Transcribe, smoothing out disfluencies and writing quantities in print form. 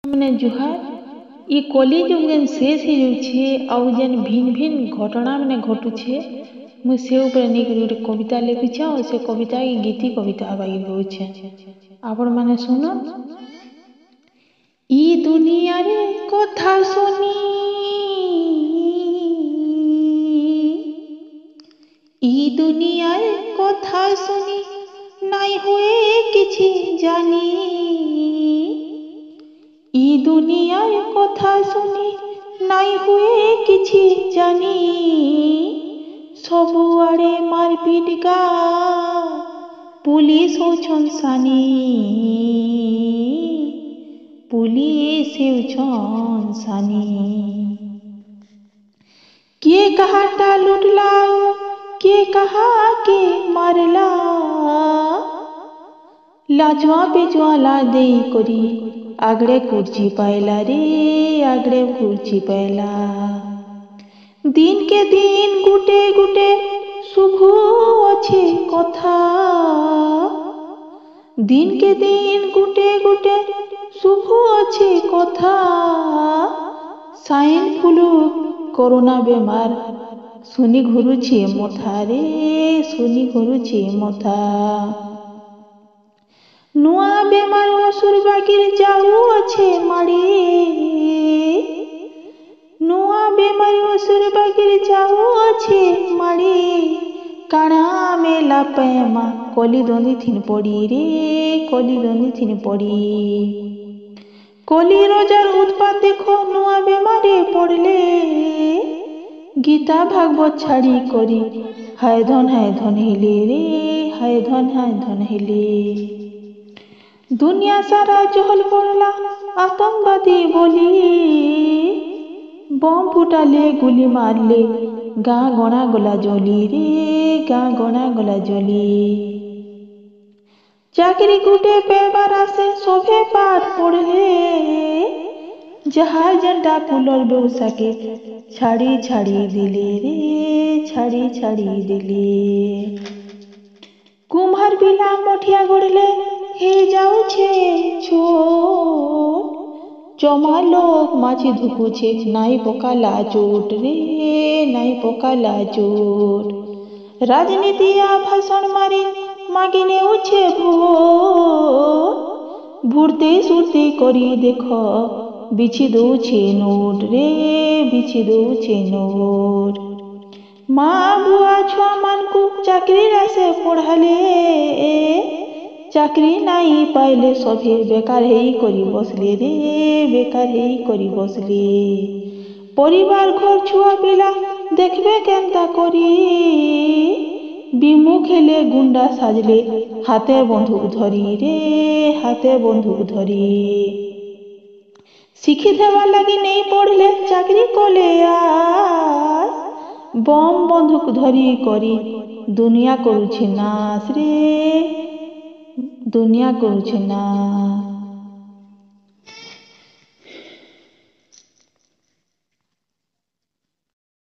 मैंने जुहार ये कॉलेज जेन शेष हो जाउछे आउ जेन भिन्न भिन्न घटना मैंने घटुछे मु से ऊपर नहीं गोटे कविता लिखुछे और से कविता की गीति कविता हवाई होछे आपण माने सुनो। ई दुनिया रे कथा सुनी ई दुनिया रे कथा सुनी नाई हुए किछि जानी ई दुनियार कथा सुनी नाई हुए किछि जानी सबुआड़े मारपिट गा पुलिस होछन सानी पुलिस होछन सानी के कहाटा लुटला के कहा के मारला लाजवा बेजवा ला देई करी आगड़े कुर्ची पायला रे आगड़े कुर्ची पायला दिन के दिन गुटे गुटे शुभ अच्छे कथा दिन के दिन गुटे गुटे शुभ अच्छे कथा साइन फुलु कोरोना बेमार सुनी घुरुछे मथा रे सुनी घुरुछे मथा नुआ बेमार असुर बागिर जाऊ अच्छे माड़ी नुआ बेमार असुर बागिर जाऊ अच्छे माड़ी काना मेला पैमा कली दोनी थिन पड़ी रे कली दोनी थिन पड़ी कली रोजार उत्पात देखो नुआ बेमारे पड़ले गीता भागवत छाड़ी करी हाय धन हेले रे हाय धन हेले दुनिया सारा चहल पड़ला आतंकवादी बोली बम फुटाले गुली मारले गाँ गणा गला जली रे गाँ गणा गला जली चाकरी गुटे पेबार आसे सभे पाठ पढ़ले जहाज जंटा कुलर बेउसा के छाड़ी छाड़ी दिले रे छाड़ी छाड़ी दिले कुम्हार बिला मठिया गढ़ले हे जाउछे छोट जमा लोक माछी धुकुछे नाई पकाला चोट रे नाई पकाला चोट राजनीति आ भाषण मारी मागिने उछे भोट भुरते सुरते करी देख बिछि दउछे नोट रे बिछि दउछे नोट माँ बुआ छुआ मान को चाकरी रासे पढ़ाले चाकरी नाई पाइले सभे बेकार हेई करी बसले रे बेकार हेई करी बसले परिवार घर छुआ पिला देखबे केनता करी विमुख हेले गुंडा साजले हाथे बंदूक धरी रे हाथे बंदूक धरी शिक्षित हेवा लगी नहीं पढ़ले चाकरी कले आस बम बंदूक धरी करी दुनिया करुछे नाश रे दुनिया करुछे नाश।